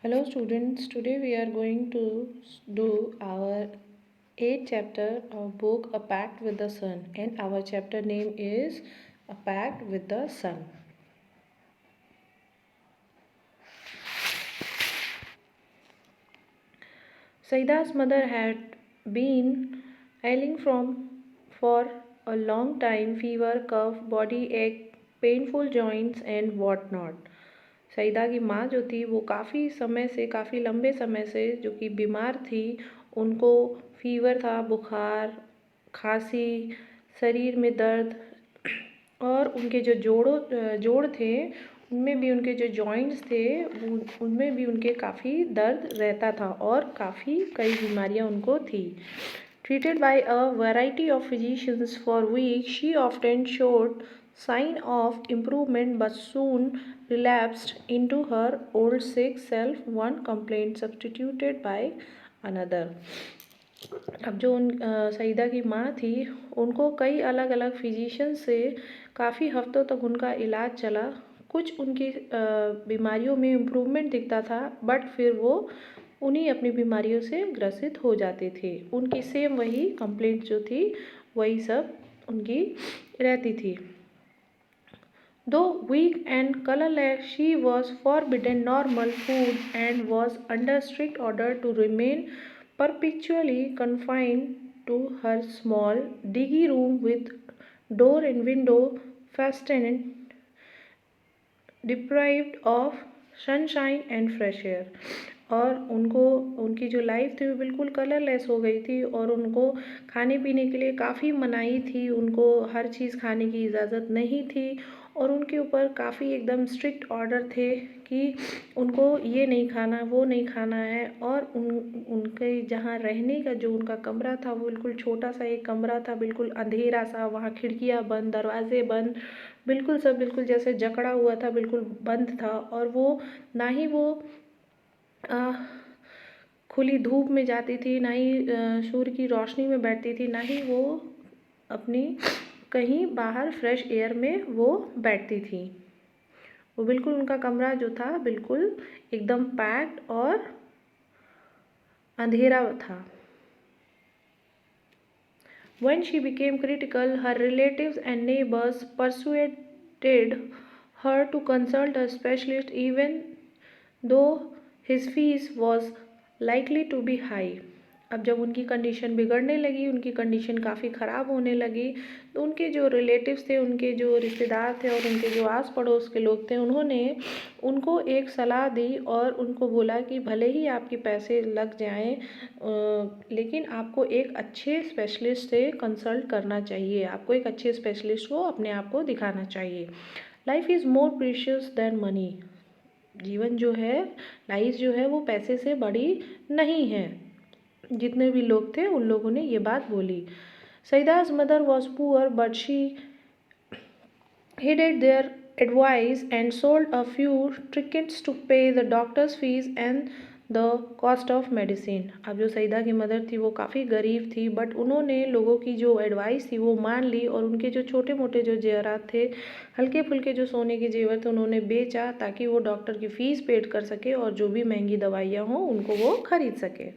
Hello students, today we are going to do our 8th chapter of book A Pact with the Sun, and our chapter name is A Pact with the Sun. Saida's mother had been ailing for a long time, fever, cough, body ache, painful joints and whatnot. Saeeda की माँ जो थी वो काफ़ी लंबे समय से जो कि बीमार थी, उनको फीवर था, बुखार, खांसी, शरीर में दर्द और उनके जो जोड़ थे उनमें भी, उनके जो जॉइंट्स थे उनमें भी उनके काफ़ी दर्द रहता था और कई बीमारियाँ उनको थी. Treated by a variety of physicians for weeks, she often showed sign of improvement but soon relapsed into her old sick self, one complaint substituted by another. अब जो सईदा की माँ थी उनको कई अलग अलग फिजिशियन से काफ़ी हफ्तों तक उनका इलाज चला. कुछ उनकी बीमारियों में इम्प्रूवमेंट दिखता था बट फिर वो उन्हीं अपनी बीमारियों से ग्रसित हो जाते थे. उनकी सेम वही कंप्लेंट जो थी वही सब उनकी रहती थी. Though weak and colorless, she was forbidden normal food and was under strict order to remain perpetually confined to her small diggy room with door and window fastened, deprived of sunshine and fresh air. और उनकी जो life थी वो बिल्कुल colourless हो गई थी और उनको खाने पीने के लिए काफ़ी मनाही थी. उनको हर चीज़ खाने की इजाज़त नहीं थी और उनके ऊपर काफ़ी एकदम स्ट्रिक्ट ऑर्डर थे कि उनको ये नहीं खाना, वो नहीं खाना है. और उनके जहाँ रहने का जो उनका कमरा था वो बिल्कुल छोटा सा एक कमरा था, बिल्कुल अंधेरा सा. वहाँ खिड़कियाँ बंद, दरवाजे बंद, बिल्कुल जैसे जकड़ा हुआ था, बिल्कुल बंद था. और वो ना ही वो खुली धूप में जाती थी, ना ही सूर्य की रोशनी में बैठती थी, ना ही वो अपनी कहीं बाहर फ्रेश एयर में वो बैठती थी. वो बिल्कुल उनका कमरा जो था बिल्कुल एकदम पैक्ड और अंधेरा था. When she became critical, her relatives and neighbors persuaded her to consult a specialist even though his fees was likely to be high. अब जब उनकी कंडीशन बिगड़ने लगी, उनकी कंडीशन काफ़ी ख़राब होने लगी, तो उनके जो रिलेटिव्स थे, उनके जो रिश्तेदार थे और उनके जो आस पड़ोस के लोग थे, उन्होंने उनको एक सलाह दी और उनको बोला कि भले ही आपके पैसे लग जाएं, लेकिन आपको एक अच्छे स्पेशलिस्ट से कंसल्ट करना चाहिए. आपको एक अच्छे स्पेशलिस्ट को अपने आप को दिखाना चाहिए. Life is more precious than money. जीवन जो है, लाइफ जो है वो पैसे से बड़ी नहीं है. जितने भी लोग थे उन लोगों ने ये बात बोली. सईदा's mother was poor but she heeded their advice and sold a few trinkets to pay the doctor's fees and the cost of medicine. अब जो सईदा की मदर थी वो काफ़ी गरीब थी बट उन्होंने लोगों की जो एडवाइस थी वो मान ली और उनके जो छोटे मोटे जो जेवरात थे, हल्के फुल्के जो सोने के जेवर थे, उन्होंने बेचा ताकि वो डॉक्टर की फ़ीस पेड कर सके और जो भी महंगी दवाइयाँ हों उनको वो खरीद सके.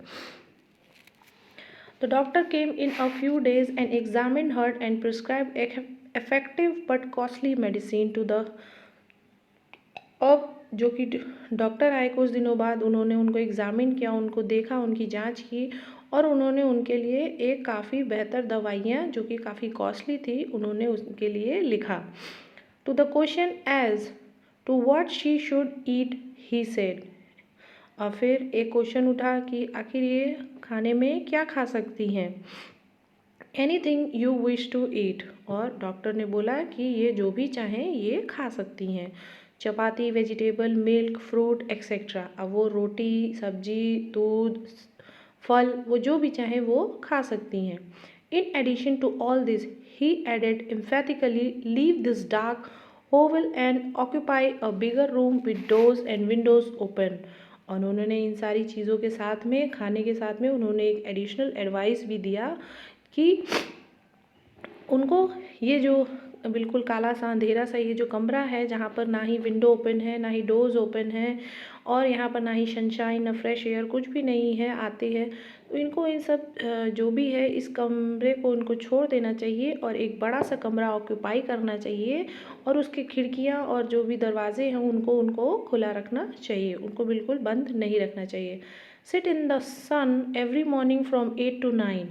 The doctor came in a few days and examined her and prescribed effective but costly medicine to the. अब जो कि डॉक्टर आए कुछ दिनों बाद, उन्होंने उनको एग्ज़ामिन किया, उनको देखा, उनकी जांच की और उन्होंने उनके लिए एक काफ़ी बेहतर दवाइयाँ जो कि काफ़ी कॉस्टली थी उन्होंने उनके लिए लिखा. To the question as to what she should eat he said. और फिर एक क्वेश्चन उठा कि आखिर ये खाने में क्या खा सकती हैं. Anything you wish to eat. और डॉक्टर ने बोला कि ये जो भी चाहें ये खा सकती हैं. चपाती, वेजिटेबल, मिल्क, फ्रूट एक्सेट्रा. अब वो रोटी, सब्जी, दूध, फल, वो जो भी चाहें वो खा सकती हैं. In addition to all this he added emphatically, leave this dark oval and occupy a bigger room with doors and windows open. और उन्होंने इन सारी चीज़ों के साथ में, खाने के साथ में, उन्होंने एक एडिशनल एडवाइस भी दिया कि उनको ये जो बिल्कुल काला सा अंधेरा सा ये जो कमरा है, जहाँ पर ना ही विंडो ओपन है, ना ही डोर्स ओपन है, और यहाँ पर ना ही सनशाइन, ना फ्रेश एयर, कुछ भी नहीं है आती है। तो इनको इन सब जो भी है इस कमरे को इनको छोड़ देना चाहिए और एक बड़ा सा कमरा ऑक्यूपाई करना चाहिए, और उसकी खिड़कियाँ और जो भी दरवाजे हैं उनको उनको खुला रखना चाहिए, उनको बिल्कुल बंद नहीं रखना चाहिए। Sit in the sun every morning from 8 to 9।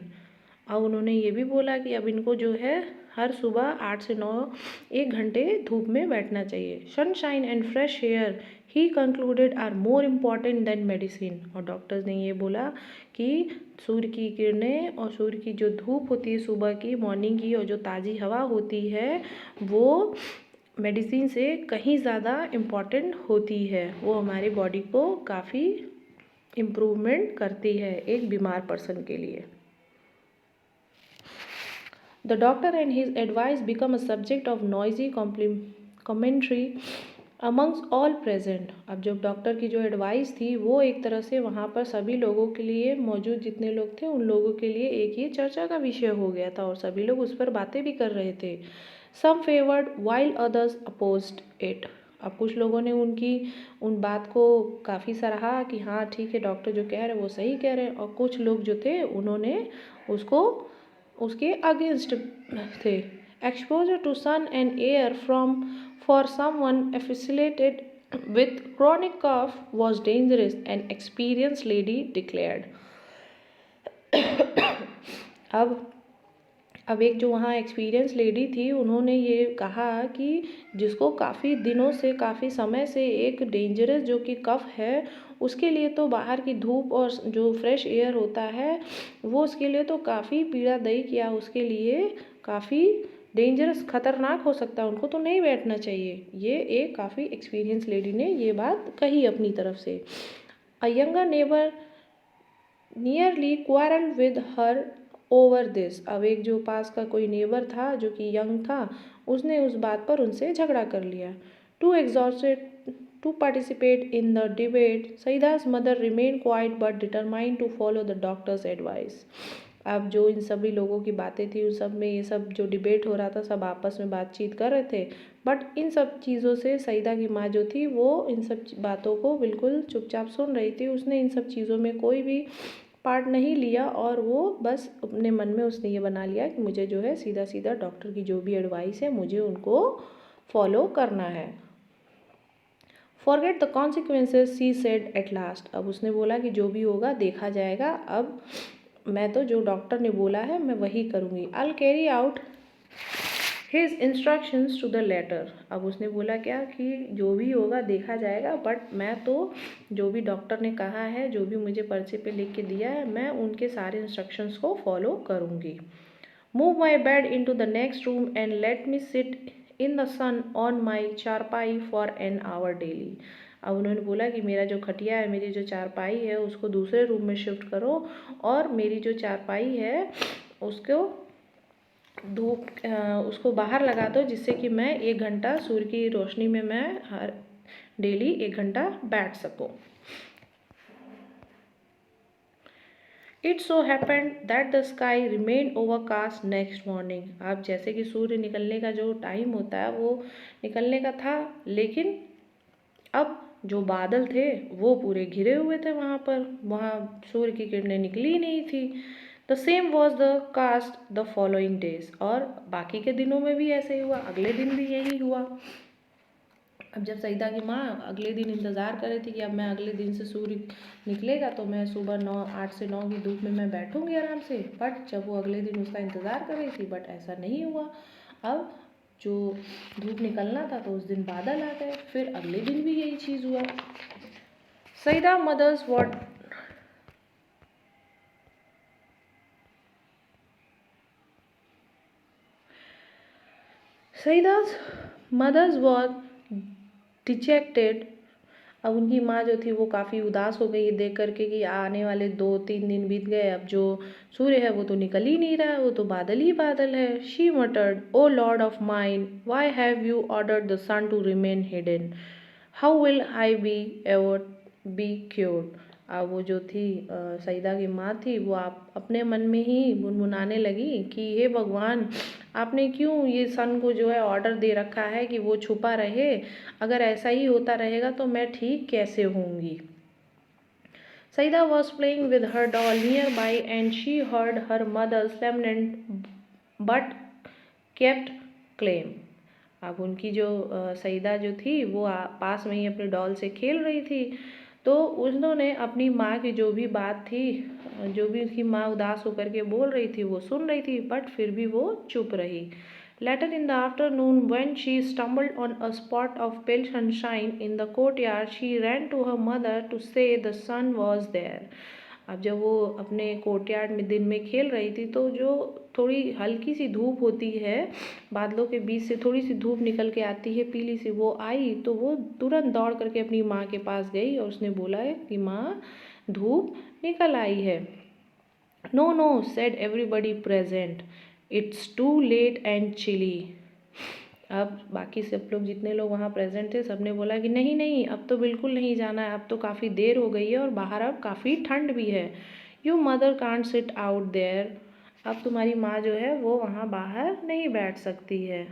अब उन्होंने ये भी बोला कि अब इनको जो है हर सुबह 8 से 9 1 घंटे धूप में बैठना चाहिए। Sunshine and fresh air he concluded are more important than medicine. और डॉक्टर्स ने ये बोला कि सूर्य की किरणें और सूर्य की जो धूप होती है सुबह की, मॉर्निंग की, और जो ताज़ी हवा होती है वो मेडिसिन से कहीं ज़्यादा इम्पॉर्टेंट होती है। वो हमारी बॉडी को काफ़ी इम्प्रूवमेंट करती है एक बीमार पर्सन के लिए। The doctor and his advice become a subject of noisy commentary amongst all present। अब जब डॉक्टर की जो एडवाइस थी वो एक तरह से वहाँ पर सभी लोगों के लिए, मौजूद जितने लोग थे उन लोगों के लिए एक ये चर्चा का विषय हो गया था और सभी लोग उस पर बातें भी कर रहे थे। Some favored while others opposed it। अब कुछ लोगों ने उन बात को काफ़ी सराहा कि हाँ ठीक है, डॉक्टर जो कह रहे हैं वो सही कह रहे हैं, और कुछ लोग जो थे उन्होंने उसके अगेंस्ट थे। Exposure to sun and air for someone affiliated with chronic cough was dangerous, an experienced lady declared। अब एक जो वहाँ एक्सपीरियंस लेडी थी उन्होंने ये कहा कि जिसको काफ़ी दिनों से, काफ़ी समय से एक डेंजरस जो कि कफ है, उसके लिए तो बाहर की धूप और जो फ्रेश एयर होता है वो उसके लिए तो काफ़ी पीड़ादायी, किया उसके लिए काफ़ी डेंजरस, खतरनाक हो सकता है, उनको तो नहीं बैठना चाहिए। ये एक काफ़ी एक्सपीरियंस लेडी ने ये बात कही अपनी तरफ से। A younger neighbour nearly quarrel with her over this. अब एक जो पास का कोई नेबर था जो कि यंग था, उसने उस बात पर उनसे झगड़ा कर लिया। Too exhausted to participate in the debate, Saida's mother remain quiet but determined to follow the doctor's advice. अब जो इन सभी लोगों की बातें थी, उस सब में ये सब जो डिबेट हो रहा था, सब आपस में बातचीत कर रहे थे, बट इन सब चीज़ों से सईदा की माँ जो थी वो इन सब बातों को बिल्कुल चुपचाप सुन रही थी। उसने इन सब चीज़ों में कोई भी पार्ट नहीं लिया, और वो बस अपने मन में उसने ये बना लिया कि मुझे जो है सीधा सीधा डॉक्टर की जो भी एडवाइस है मुझे उनको फॉलो करना है। Forget the consequences she said at last. अब उसने बोला कि जो भी होगा देखा जाएगा, अब मैं तो जो डॉक्टर ने बोला है मैं वही करूँगी। I carry out his instructions to the letter. अब उसने बोला क्या कि जो भी होगा देखा जाएगा, बट मैं तो जो भी डॉक्टर ने कहा है, जो भी मुझे पर्चे पे लिख के दिया है, मैं उनके सारे इंस्ट्रक्शंस को फॉलो करूँगी। Move my bed into the next room and let me sit in the sun on my charpai for an hour daily. अब उन्होंने बोला कि मेरा जो खटिया है, मेरी जो चारपाई है, उसको दूसरे रूम में शिफ्ट करो, और मेरी जो चारपाई है उसको उसको बाहर लगा दो, जिससे कि मैं 1 घंटा सूर्य की रोशनी में मैं हर डेली 1 घंटा बैठ सकूं। It so happened that the sky remain overcast next morning. अब जैसे कि सूर्य निकलने का जो टाइम होता है वो निकलने का था, लेकिन अब जो बादल थे वो पूरे घिरे हुए थे, वहाँ सूर्य की किरणें निकली ही नहीं थी। The same was the cast the following days. और बाकी के दिनों में भी ऐसे ही हुआ, अगले दिन भी यही हुआ। अब जब सईदा की माँ अगले दिन इंतज़ार कर रही थी कि अब मैं अगले दिन से सूर्य निकलेगा तो मैं सुबह 8 से 9 की धूप में मैं बैठूंगी आराम से, बट जब वो अगले दिन उसका इंतज़ार कर रही थी, बट ऐसा नहीं हुआ। अब जो धूप निकलना था तो उस दिन बादल आ गए, फिर अगले दिन भी यही चीज़ हुआ। Saida mother's what Saida's mother's was dejected. अब उनकी माँ जो थी वो काफ़ी उदास हो गई देख करके कि आने वाले 2-3 दिन बीत गए, अब जो सूर्य है वो तो निकल ही नहीं रहा है, वो तो बादल ही बादल है। She muttered, oh lord of mine, why have you ordered the sun to remain hidden, how will I be ever be cured. वो जो थी सईदा की माँ थी, वो आप अपने मन में ही गुनगुनाने लगी कि हे भगवान, आपने क्यों ये सन को जो है ऑर्डर दे रखा है कि वो छुपा रहे। अगर ऐसा ही होता रहेगा तो मैं ठीक कैसे होंगी। Saida was playing with her doll nearby and she heard her mother's lament but kept calm. अब उनकी जो सईदा जो थी वो पास में ही अपने डॉल से खेल रही थी, तो उन्होंने अपनी माँ की जो भी बात थी, जो भी उसकी माँ उदास होकर के बोल रही थी वो सुन रही थी, बट फिर भी वो चुप रही। Later in the afternoon, when she stumbled on a spot of pale sunshine in the courtyard, she ran to her mother to say the sun was there. अब जब वो अपने कोर्टयार्ड में दिन में खेल रही थी, तो जो थोड़ी हल्की सी धूप होती है, बादलों के बीच से थोड़ी सी धूप निकल के आती है पीली सी, वो आई तो वो तुरंत दौड़ करके अपनी माँ के पास गई और उसने बोला है कि माँ, धूप निकल आई है। No no said everybody present, it's too late and chilly. अब बाकी सब लोग, जितने लोग वहाँ प्रेजेंट थे, सबने बोला कि नहीं नहीं, अब तो बिल्कुल नहीं जाना है, अब तो काफ़ी देर हो गई है और बाहर अब काफ़ी ठंड भी है। You mother can't sit out there, अब तुम्हारी माँ जो है वो वहाँ बाहर नहीं बैठ सकती है।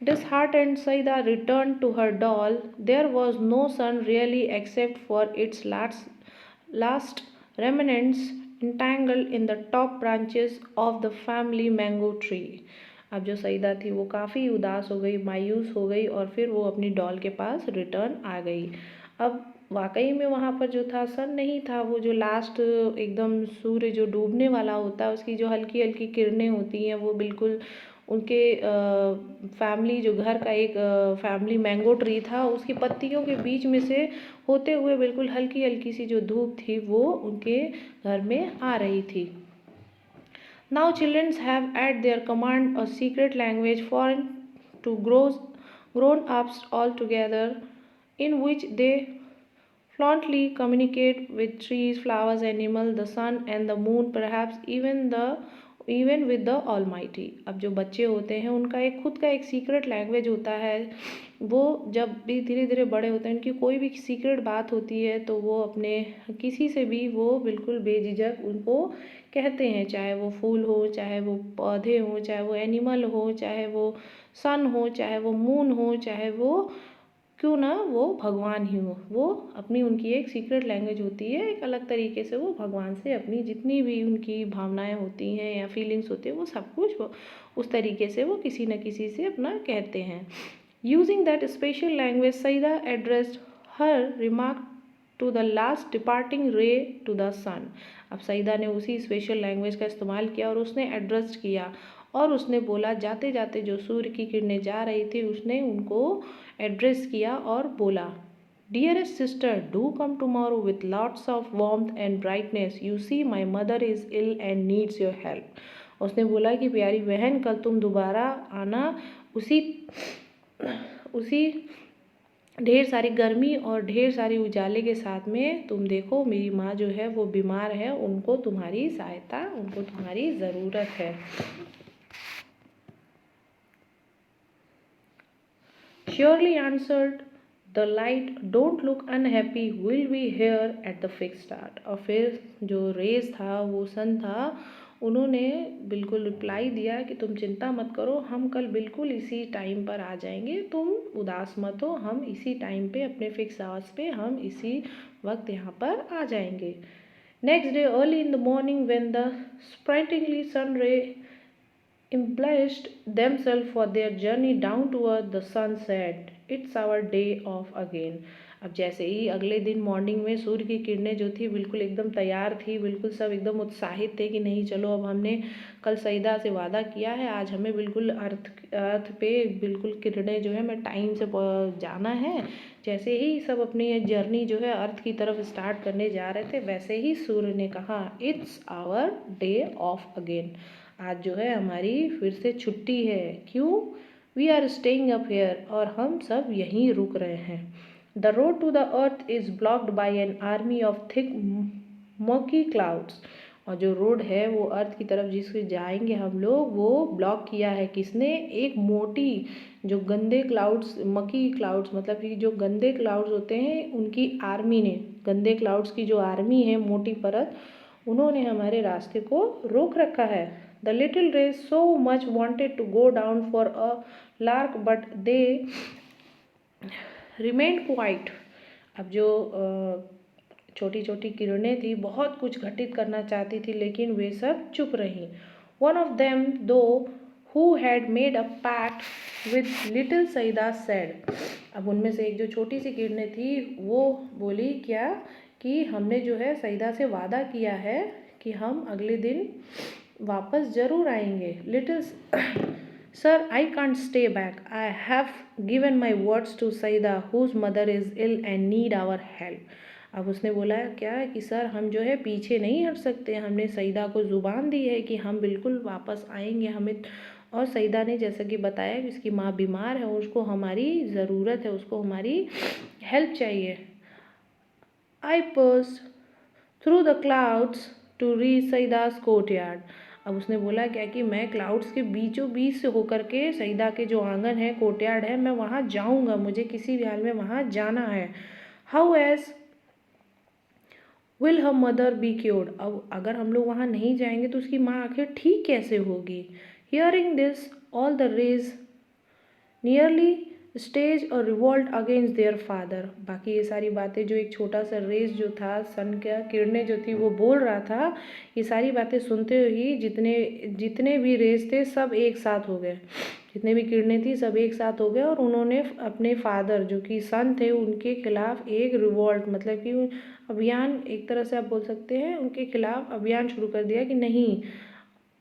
Disheartened, Saida returned to her doll. There was no sun really except for its last remnants entangled in the top branches of the family mango tree. अब जो सईदा थी वो काफ़ी उदास हो गई, मायूस हो गई और फिर वो अपनी डॉल के पास रिटर्न आ गई। अब वाकई में वहाँ पर जो था सन नहीं था, वो जो लास्ट एकदम सूर्य जो डूबने वाला होता है उसकी जो हल्की हल्की किरणें होती हैं वो बिल्कुल उनके फैमिली, जो घर का एक फैमिली मैंगो ट्री था उसकी पत्तियों के बीच में से होते हुए बिल्कुल हल्की हल्की सी जो धूप थी वो उनके घर में आ रही थी। Now children have at their command a secret language foreign to grown ups altogether, in which they fluently communicate with trees, flowers, animals, the sun and the moon, perhaps even with the Almighty. अब जो बच्चे होते हैं उनका एक खुद का एक सीक्रेट लैंग्वेज होता है। वो जब भी धीरे धीरे बड़े होते हैं, उनकी कोई भी सीक्रेट बात होती है तो वो अपने किसी से भी वो बिल्कुल बेझिझक उनको कहते हैं, चाहे वो फूल हो, चाहे वो पौधे हो, चाहे वो एनिमल हो, चाहे वो सन हो, चाहे वो मून हो, चाहे वो क्यों ना वो भगवान ही हो। वो अपनी उनकी एक सीक्रेट लैंग्वेज होती है, एक अलग तरीके से वो भगवान से अपनी जितनी भी उनकी भावनाएं होती हैं या फीलिंग्स होती है वो सब कुछ वो उस तरीके से वो किसी न किसी से अपना कहते हैं। Using that special language, Saeeda addressed her remark to the last departing ray to the sun. अब सईदा ने उसी स्पेशल लैंग्वेज का इस्तेमाल किया और उसने एड्रेस किया और उसने बोला, जाते जाते जो सूर्य की किरणें जा रही थी उसने उनको एड्रेस किया और बोला, dearest sister, do come tomorrow with lots of warmth and brightness, you see my mother is ill and needs your help. उसने बोला कि प्यारी बहन, कल तुम दोबारा आना, उसी ढेर सारी गर्मी और ढेर सारी उजाले के साथ में। तुम देखो मेरी माँ जो है वो बीमार है, उनको तुम्हारी सहायता, उनको तुम्हारी ज़रूरत है। Surely answered the light, don't look unhappy, we'll be here at the fixed start. और फिर जो रेज था, वो सन था, उन्होंने बिल्कुल रिप्लाई दिया कि तुम चिंता मत करो, हम कल बिल्कुल इसी टाइम पर आ जाएंगे, तुम उदास मत हो, हम इसी टाइम पे अपने फिक्स आवर्स पे हम इसी वक्त यहाँ पर आ जाएंगे। Next day early in the morning when the sprightly sun ray embellished themselves for their journey down toward the sunset, it's our day off again. अब जैसे ही अगले दिन मॉर्निंग में सूर्य की किरणें जो थी बिल्कुल एकदम तैयार थी, बिल्कुल सब एकदम उत्साहित थे कि नहीं चलो, अब हमने कल सईदा से वादा किया है, आज हमें बिल्कुल अर्थ पे बिल्कुल किरणें जो है हमें टाइम से जाना है। जैसे ही सब अपनी ये जर्नी जो है अर्थ की तरफ स्टार्ट करने जा रहे थे, वैसे ही सूर्य ने कहा, it's our day off again, आज जो है हमारी फिर से छुट्टी है। क्यों? We are staying up here, और हम सब यहीं रुक रहे हैं। The road to the earth is blocked by an army of thick murky clouds, और जो रोड है वो अर्थ की तरफ जिससे जाएंगे हम लोग वो ब्लॉक किया है किसने, एक मोटी जो गंदे क्लाउड्स, मकी क्लाउड्स, मतलब कि जो गंदे क्लाउड्स होते हैं उनकी आर्मी ने, गंदे क्लाउड्स की जो आर्मी है मोटी परत, उन्होंने हमारे रास्ते को रोक रखा है। The little rays so much wanted to go down for a lark but they remained quiet. अब जो छोटी छोटी किरणें थी बहुत कुछ घटित करना चाहती थी लेकिन वे सब चुप रहीं। One of them though who had made a pact with little Saeeda said. अब उनमें से एक जो छोटी सी किरणें थी वो बोली क्या कि हमने जो है सईदा से वादा किया है कि हम अगले दिन वापस ज़रूर आएंगे। Little sir I can't stay back, I have given my words to Saeeda whose mother is ill and need our help. अब उसने बोला क्या कि सर हम जो है पीछे नहीं हट सकते, हमने सईदा को ज़ुबान दी है कि हम बिल्कुल वापस आएंगे हमें, और सईदा ने जैसा कि बताया कि उसकी माँ बीमार है, उसको हमारी ज़रूरत है, उसको हमारी हेल्प चाहिए। I pierce through the clouds to reach Saida's courtyard. अब उसने बोला क्या कि मैं क्लाउड्स के बीचों बीच से होकर के सईदा के जो आंगन है, कोर्टयार्ड है, मैं वहाँ जाऊँगा, मुझे किसी भी हाल में वहाँ जाना है। How else will her mother be cured. अब अगर हम लोग वहाँ नहीं जाएंगे तो उसकी माँ आखिर ठीक कैसे होगी। Hearing this all the rays nearly stage और रिवॉल्ट अगेंस्ट देयर फादर। बाकी ये सारी बातें जो एक छोटा सा रेस जो था, सन का किरणें जो थी वो बोल रहा था, ये सारी बातें सुनते ही जितने जितने भी रेस थे सब एक साथ हो गए, जितने भी किरणें थी सब एक साथ हो गए और उन्होंने अपने फादर जो कि सन थे उनके खिलाफ एक रिवॉल्ट, मतलब कि अभियान, एक तरह से आप बोल सकते हैं उनके खिलाफ अभियान शुरू कर दिया कि नहीं,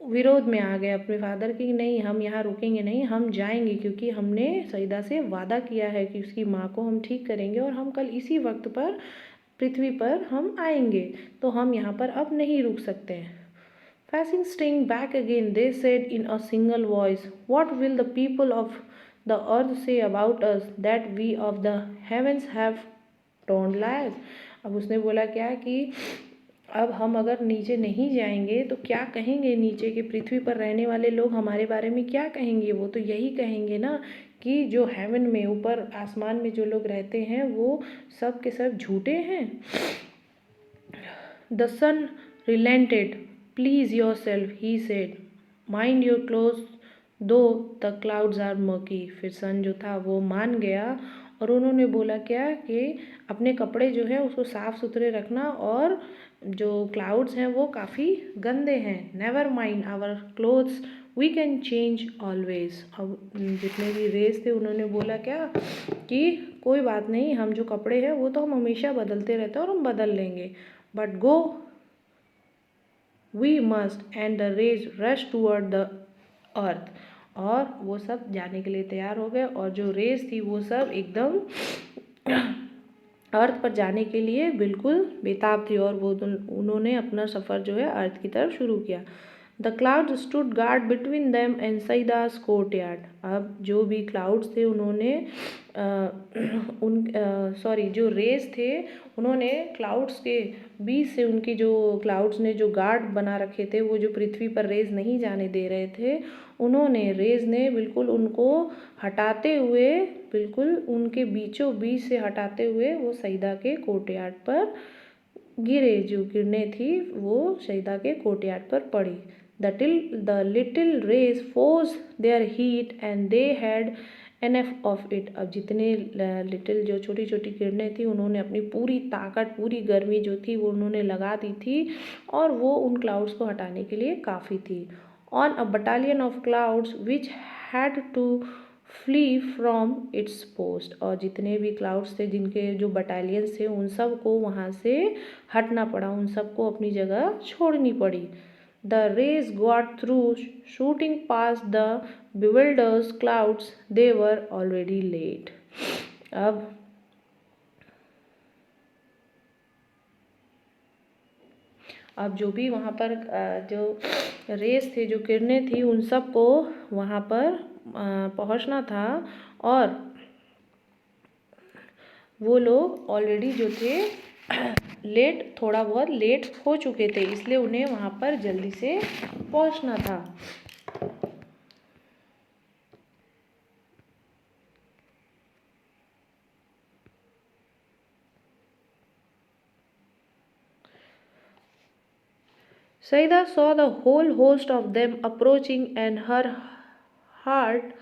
विरोध में आ गए अपने फादर की, नहीं हम यहाँ रुकेंगे नहीं, हम जाएंगे क्योंकि हमने सईदा से वादा किया है कि उसकी माँ को हम ठीक करेंगे और हम कल इसी वक्त पर पृथ्वी पर हम आएंगे, तो हम यहाँ पर अब नहीं रुक सकते हैं। Passing sting back again, they said in a single voice, what will the people of the earth say about us that we of the heavens have told lies। अब उसने बोला क्या कि अब हम अगर नीचे नहीं जाएंगे तो क्या कहेंगे, नीचे के पृथ्वी पर रहने वाले लोग हमारे बारे में क्या कहेंगे, वो तो यही कहेंगे ना कि जो हेवन में, ऊपर आसमान में जो लोग रहते हैं वो सब के सब झूठे हैं। The sun relented, please yourself he said, mind your clothes though the clouds are murky. फिर सन जो था वो मान गया और उन्होंने बोला क्या कि अपने कपड़े जो है उसको साफ़ सुथरे रखना और जो क्लाउड्स हैं वो काफ़ी गंदे हैं। Never mind our clothes we can change always. अब जितने भी रेस थे उन्होंने बोला क्या कि कोई बात नहीं, हम जो कपड़े हैं वो तो हम हमेशा बदलते रहते हैं और हम बदल लेंगे, but go we must and the rays rush toward the earth. और वो सब जाने के लिए तैयार हो गए और जो रेस थी वो सब एकदम अर्थ पर जाने के लिए बिल्कुल बेताब थी और वो उन्होंने अपना सफ़र जो है अर्थ की तरफ शुरू किया। The cloud stood guard between them and Saida's courtyard. अब जो भी क्लाउड्स थे उन्होंने जो रेस थे उन्होंने क्लाउड्स के बीच से, उनकी जो क्लाउड्स ने जो गार्ड बना रखे थे, वो जो पृथ्वी पर रेस नहीं जाने दे रहे थे, उन्होंने, रेस ने बिल्कुल उनको हटाते हुए, बिल्कुल उनके बीचों बीच से हटाते हुए वो सईदा के कोर्टयार्ड पर गिरे। जो किरणें थी वो सईदा के कोर्टयार्ड पर पड़ी। The little rays forced their heat and they had enough of it। अब जितने लिटिल जो छोटी छोटी किरणें थी उन्होंने अपनी पूरी ताकत, पूरी गर्मी जो थी वो उन्होंने लगा दी थी और वो उन क्लाउड्स को हटाने के लिए काफ़ी थी। On a battalion of clouds which had to flee from its post. और जितने भी क्लाउड्स थे, जिनके जो बटालियंस थे, उन सब को वहाँ से हटना पड़ा, उन सबको अपनी जगह छोड़नी पड़ी। The rays got through, shooting past the bewildered clouds. They were already late। अब जो भी वहाँ पर जो रेस थे, जो किरणें थी, उन सब को वहाँ पर पहुँचना था और वो लोग ऑलरेडी जो थे थोड़ा बहुत लेट हो चुके थे, इसलिए उन्हें वहाँ पर जल्दी से पहुँचना था। Saida saw the whole host of them approaching and her heart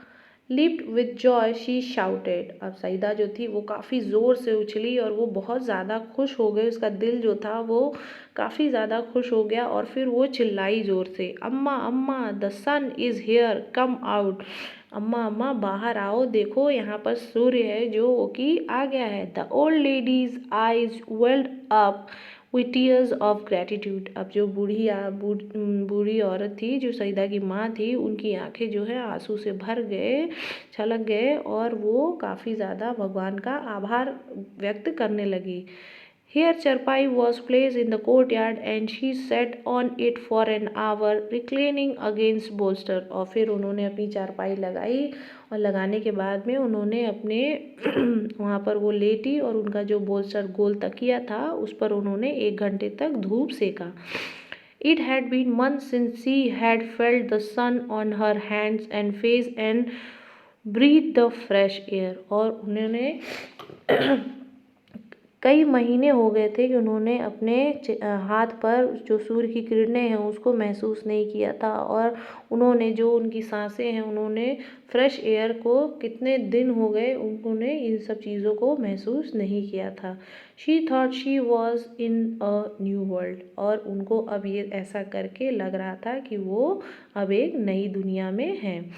leaped with joy. She shouted. अब सईदा जो थी वो काफ़ी ज़ोर से उछली और वो बहुत ज़्यादा खुश हो गई, उसका दिल जो था वो काफ़ी ज़्यादा खुश हो गया और फिर वो चिल्लाई ज़ोर से, amma amma the sun is here come out. अम्मा अम्मा बाहर आओ, देखो यहाँ पर सूर्य है जो कि आ गया है। The old ladies eyes weld up with tears of gratitude. अब जो बूढ़ी औरत थी जो सईदा की माँ थी, उनकी आंखें जो है आंसू से भर गए, छलक गए और वो काफ़ी ज़्यादा भगवान का आभार व्यक्त करने लगी। Here Charpai was placed in the courtyard and she sat on it for an hour, reclining against bolster। और फिर उन्होंने अपनी चारपाई लगाई और लगाने के बाद में उन्होंने अपने वहाँ पर वो लेटी और उनका जो बोल्स्टर गोल तकिया था उस पर उन्होंने 1 घंटे तक धूप सेका। It had been months since she had felt the sun on her hands and face and breathed the fresh air। और उन्होंने कई महीने हो गए थे कि उन्होंने अपने हाथ पर जो सूर्य की किरणें हैं उसको महसूस नहीं किया था और उन्होंने जो उनकी सांसें हैं उन्होंने फ्रेश एयर को कितने दिन हो गए उन्होंने इन सब चीज़ों को महसूस नहीं किया था। She thought she was in a new world. और उनको अब ये ऐसा करके लग रहा था कि वो अब एक नई दुनिया में हैं।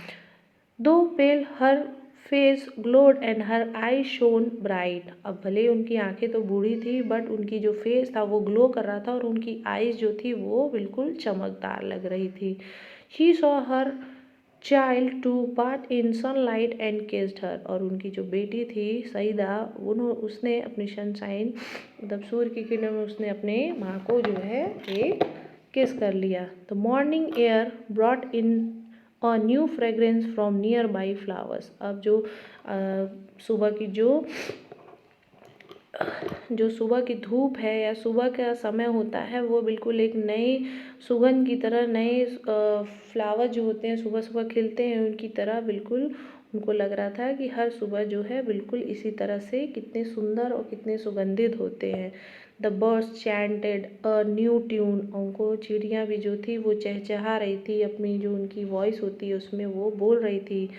Though pale her face glowed and her eye shone bright. अब भले उनकी आंखें तो बूढ़ी थी बट उनकी जो फेस था वो ग्लो कर रहा था और उनकी आईज जो थी वो बिल्कुल चमकदार लग रही थी। She saw her child to bath in sunlight and kissed her. और उनकी जो बेटी थी सईदा, उसने अपनी सनशाइन मतलब सूर्य की किरणों में उसने अपने माँ को जो है एक किस कर लिया। The morning air brought in a new fragrance from near by flowers. अब जो सुबह की जो सुबह की धूप है या सुबह का समय होता है वो बिल्कुल एक नई सुगंध की तरह, नए फ्लावर जो होते हैं सुबह सुबह खिलते हैं उनकी तरह बिल्कुल उनको लग रहा था कि हर सुबह जो है बिल्कुल इसी तरह से कितने सुंदर और कितने सुगंधित होते हैं। The birds chanted a new tune. उनको चिड़ियाँ भी जो थी वो चहचहा रही थी, अपनी जो उनकी वॉइस होती है उसमें वो बोल रही थी।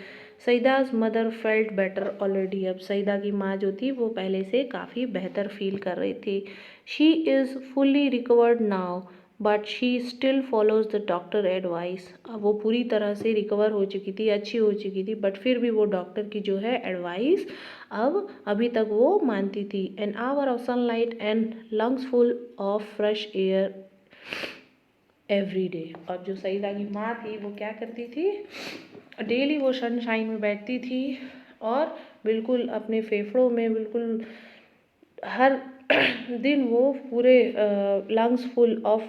सईदाज मदर फेल्ट बेटर ऑलरेडी। अब सईदा की माँ जो थी वो पहले से काफ़ी बेहतर फील कर रही थी। She is fully recovered now but she still follows the doctor advice. अब वो पूरी तरह से रिकवर हो चुकी थी, अच्छी हो चुकी थी, बट फिर भी वो डॉक्टर की जो है एडवाइस अब अभी तक वो मानती थी। An hour of sunlight and lungs full of fresh air every day. और जो सईदा की माँ थी वो क्या करती थी, डेली वो सनशाइन में बैठती थी और बिल्कुल अपने फेफड़ों में बिल्कुल हर दिन वो पूरे lungs full of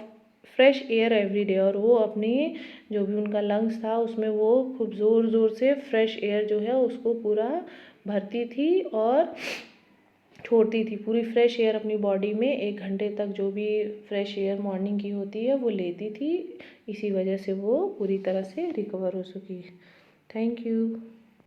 fresh air every day. और वो अपनी जो भी उनका लंग्स था उसमें वो खूब ज़ोर ज़ोर से फ्रेश एयर जो है उसको पूरा भरती थी और छोड़ती थी। पूरी फ्रेश एयर अपनी बॉडी में 1 घंटे तक जो भी फ्रेश एयर मॉर्निंग की होती है वो लेती थी। इसी वजह से वो पूरी तरह से रिकवर हो सकी। Thank you.